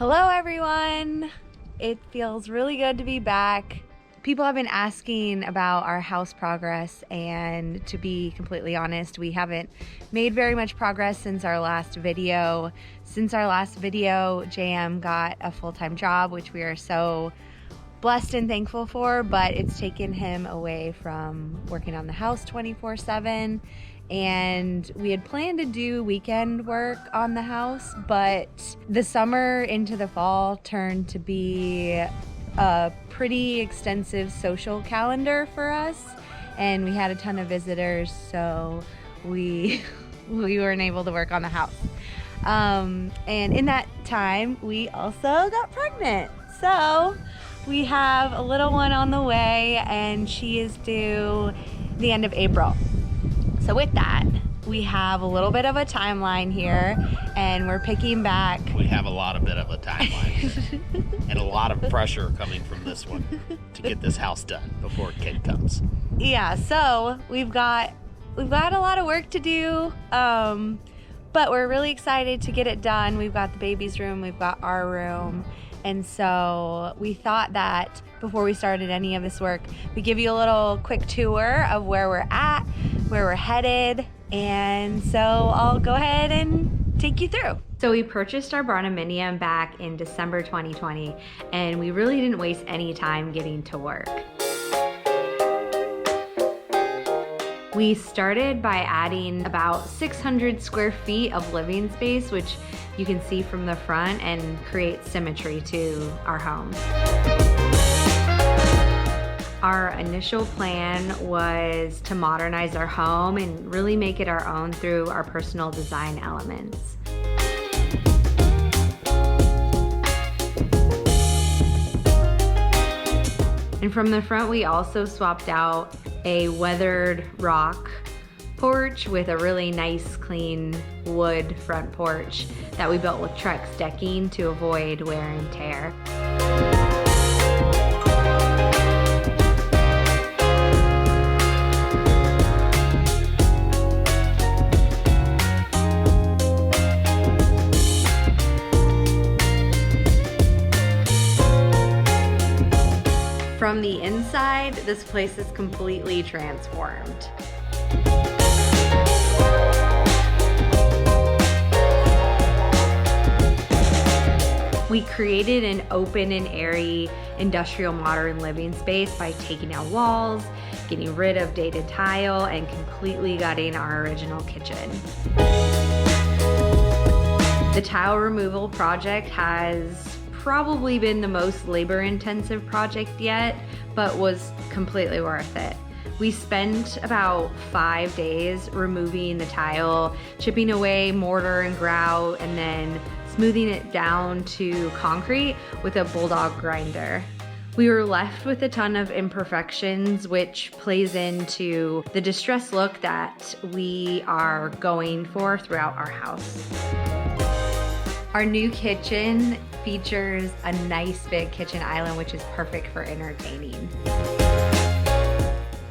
Hello everyone! It feels really good to be back. People have been asking about our house progress, and to be completely honest, we haven't made very much progress since our last video. Since our last video, JM got a full-time job, which we are so blessed and thankful for, but it's taken him away from working on the house 24/7. And we had planned to do weekend work on the house, but the summer into the fall turned to be a pretty extensive social calendar for us, and we had a ton of visitors, so we weren't able to work on the house. And in that time, we also got pregnant. So we have a little one on the way, and she is due the end of April. So with that, we have a little bit of a timeline here, and we're picking back. We have a lot of bit of a timeline and a lot of pressure coming from this one to get this house done before kid comes. Yeah, so we've got a lot of work to do, but we're really excited to get it done. We've got the baby's room, we've got our room, and so we thought that before we started any of this work, we'd give you a little quick tour of where we're at, where we're headed, and so I'll go ahead and take you through. So we purchased our Barndominium back in December 2020, and we really didn't waste any time getting to work. We started by adding about 600 square feet of living space, which you can see from the front, and create symmetry to our home. Our initial plan was to modernize our home and really make it our own through our personal design elements. And from the front, we also swapped out a weathered rock porch with a really nice, clean wood front porch that we built with Trex decking to avoid wear and tear. From the inside, this place is completely transformed. We created an open and airy industrial modern living space by taking out walls, getting rid of dated tile, and completely gutting our original kitchen. The tile removal project has probably been the most labor-intensive project yet, but was completely worth it. We spent about 5 days removing the tile, chipping away mortar and grout, and then smoothing it down to concrete with a bulldog grinder. We were left with a ton of imperfections, which plays into the distressed look that we are going for throughout our house. Our new kitchen features a nice big kitchen island, which is perfect for entertaining.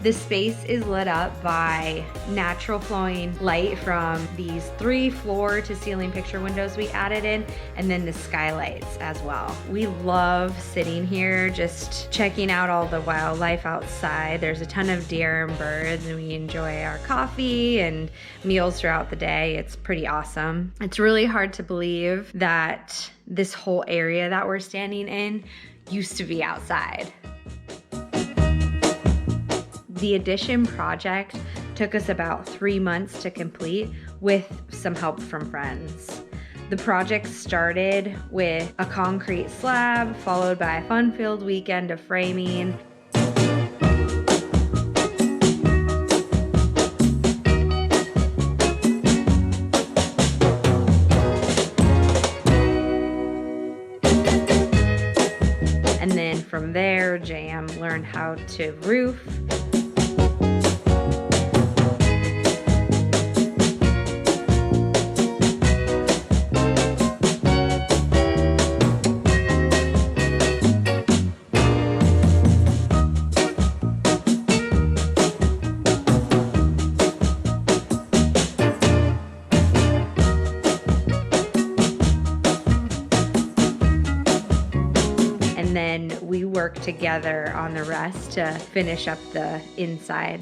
The space is lit up by natural flowing light from these 3 floor to ceiling picture windows we added in, and then the skylights as well. We love sitting here just checking out all the wildlife outside. There's a ton of deer and birds, and we enjoy our coffee and meals throughout the day. It's pretty awesome. It's really hard to believe that this whole area that we're standing in used to be outside. The addition project took us about 3 months to complete with some help from friends. The project started with a concrete slab, followed by a fun-filled weekend of framing. And then from there, JM learned how to roof. work together on the rest to finish up the inside.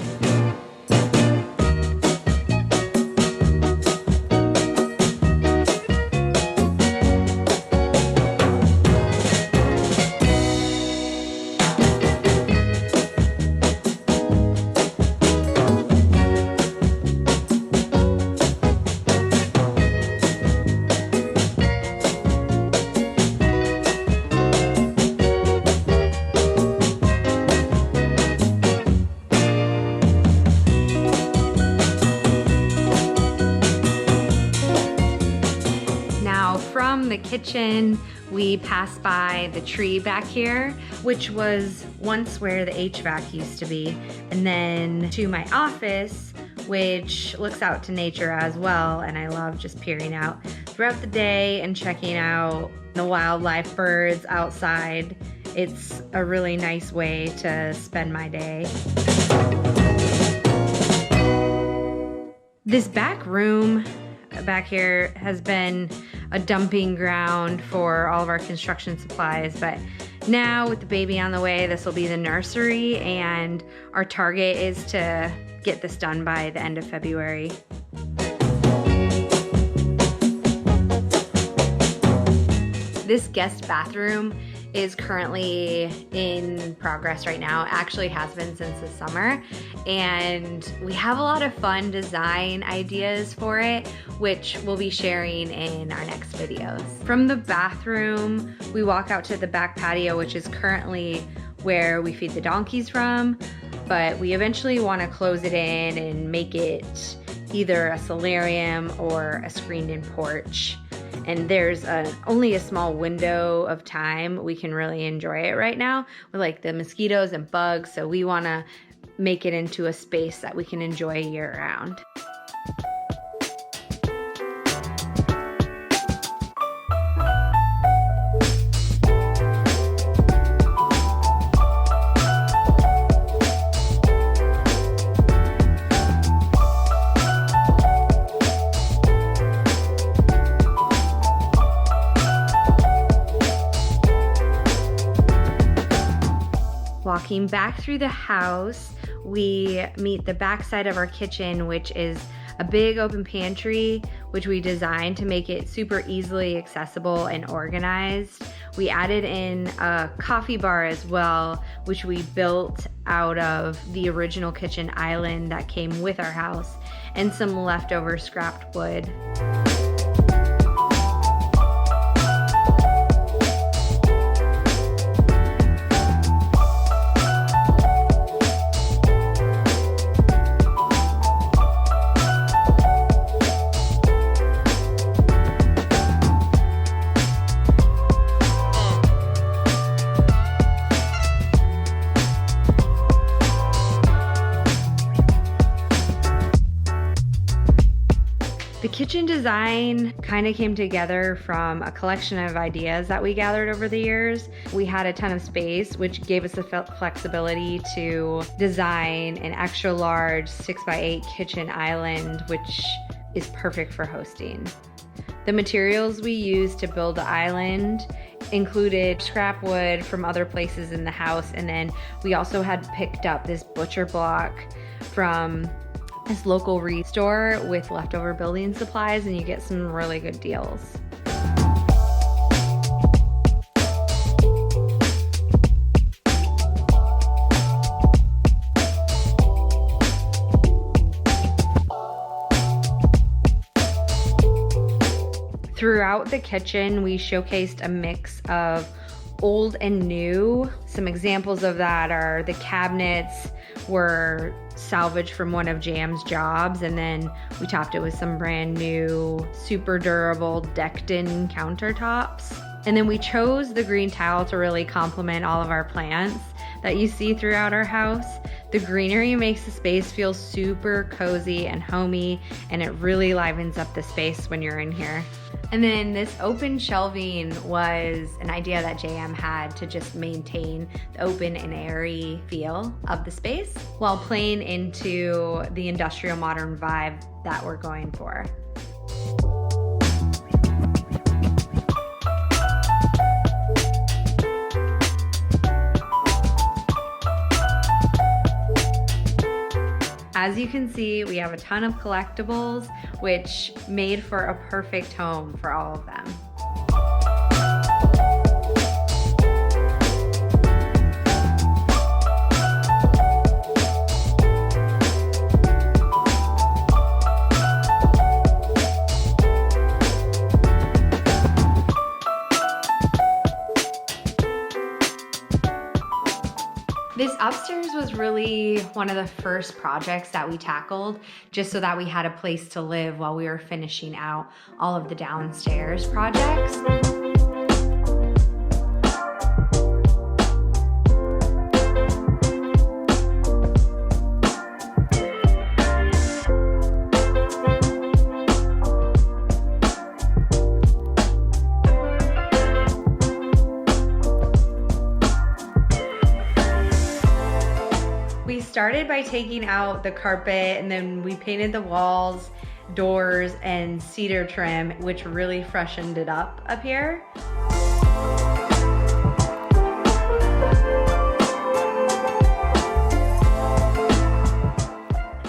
From the kitchen, we passed by the tree back here, which was once where the HVAC used to be, and then to my office, which looks out to nature as well, and I love just peering out throughout the day and checking out the wildlife, birds outside. It's a really nice way to spend my day. This back room back here has been a dumping ground for all of our construction supplies, but now with the baby on the way, this will be the nursery, and our target is to get this done by the end of February. This guest bathroom is currently in progress right now. It actually has been since the summer, and we have a lot of fun design ideas for it, which we'll be sharing in our next videos. From the bathroom, we walk out to the back patio, which is currently where we feed the donkeys from, but we eventually want to close it in and make it either a solarium or a screened-in porch. And there's only a small window of time we can really enjoy it right now with like the mosquitoes and bugs, so we want to make it into a space that we can enjoy year round. Walking back through the house, we meet the back side of our kitchen, which is a big open pantry, which we designed to make it super easily accessible and organized. We added in a coffee bar as well, which we built out of the original kitchen island that came with our house, and some leftover scrapped wood. The kitchen design kind of came together from a collection of ideas that we gathered over the years. We had a ton of space, which gave us the flexibility to design an extra large 6x8 kitchen island, which is perfect for hosting. The materials we used to build the island included scrap wood from other places in the house, and then we also had picked up this butcher block from this local store with leftover building supplies, and you get some really good deals. Throughout the kitchen, we showcased a mix of old and new. Some examples of that are the cabinets were salvaged from one of Jam's jobs, and then we topped it with some brand new, super durable decked-in countertops. And then we chose the green tile to really complement all of our plants that you see throughout our house. The greenery makes the space feel super cozy and homey, and it really livens up the space when you're in here. And then this open shelving was an idea that JM had to just maintain the open and airy feel of the space while playing into the industrial modern vibe that we're going for. As you can see, we have a ton of collectibles, which made for a perfect home for all of them. This upstairs was really one of the first projects that we tackled, just so that we had a place to live while we were finishing out all of the downstairs projects. We started by taking out the carpet, and then we painted the walls, doors, and cedar trim, which really freshened it up here.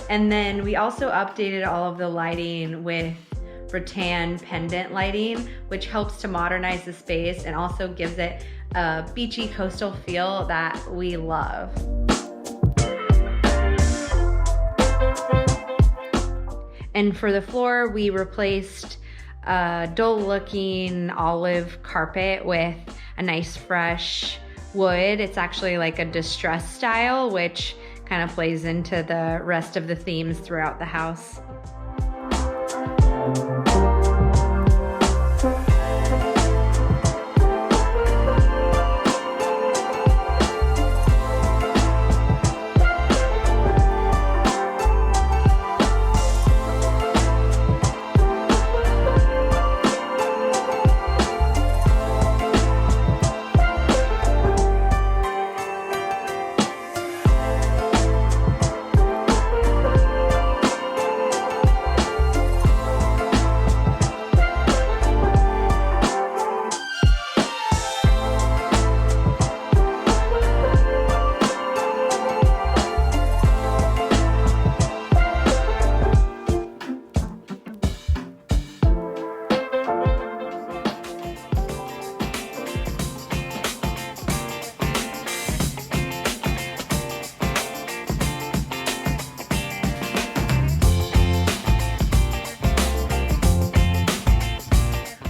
And then we also updated all of the lighting with rattan pendant lighting, which helps to modernize the space and also gives it a beachy coastal feel that we love. And for the floor, we replaced a dull looking olive carpet with a nice fresh wood. It's actually like a distressed style, which kind of plays into the rest of the themes throughout the house.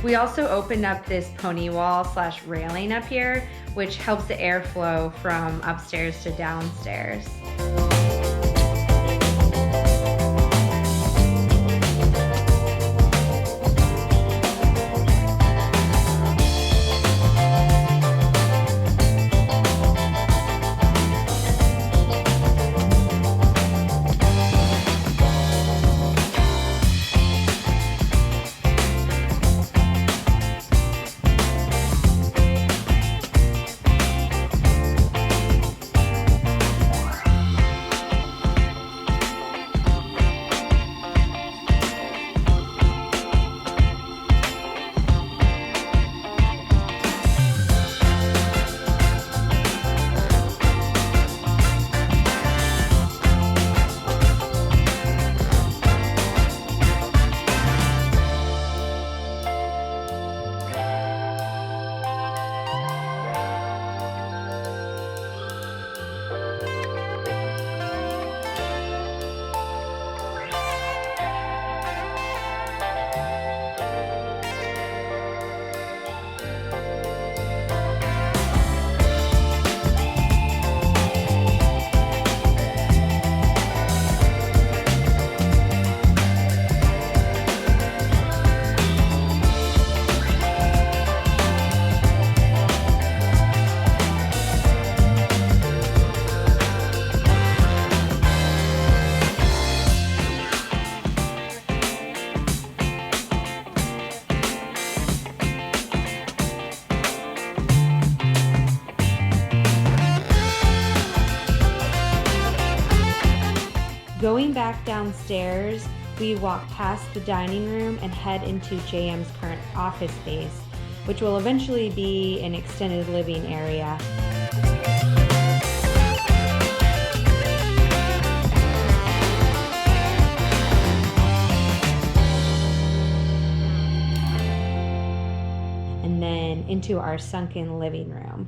We also opened up this pony wall / railing up here, which helps the airflow from upstairs to downstairs. Going back downstairs, we walk past the dining room and head into JM's current office space, which will eventually be an extended living area. into our sunken living room.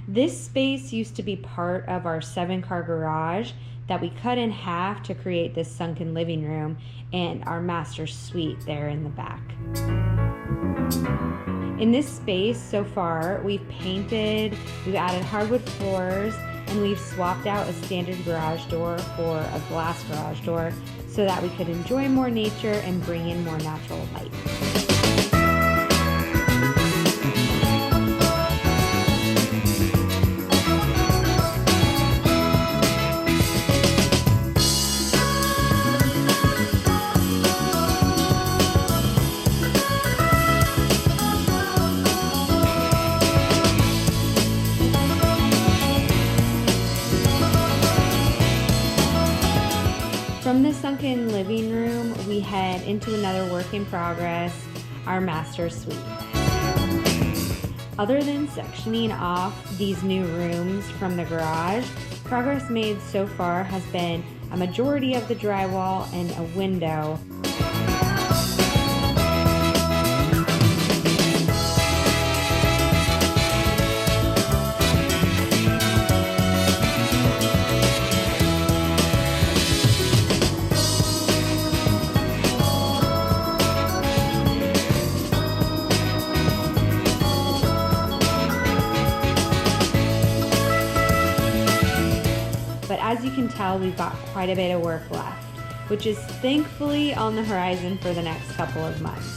This space used to be part of our 7-car garage that we cut in half to create this sunken living room and our master suite there in the back. In this space so far, we've painted, we've added hardwood floors, and we've swapped out a standard garage door for a glass garage door so that we could enjoy more nature and bring in more natural light. From the sunken living room, we head into another work in progress, our master suite. Other than sectioning off these new rooms from the garage, progress made so far has been a majority of the drywall and a window. But as you can tell, we've got quite a bit of work left, which is thankfully on the horizon for the next couple of months.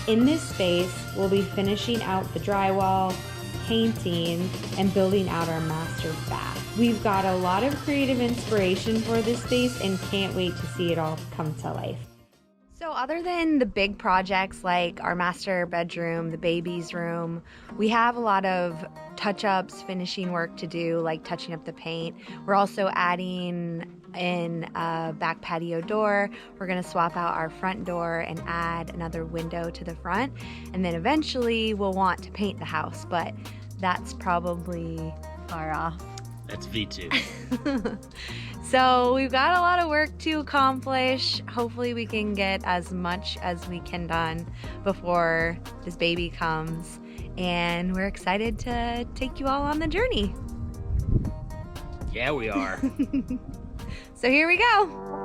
In this space, we'll be finishing out the drywall, painting, and building out our master bath. We've got a lot of creative inspiration for this space and can't wait to see it all come to life. So other than the big projects like our master bedroom, the baby's room, we have a lot of touch-ups, finishing work to do, like touching up the paint. We're also adding in a back patio door. We're gonna swap out our front door and add another window to the front. And then eventually we'll want to paint the house, but that's probably far off. That's V2. So we've got a lot of work to accomplish. Hopefully we can get as much as we can done before this baby comes. And we're excited to take you all on the journey. Yeah, we are. So here we go.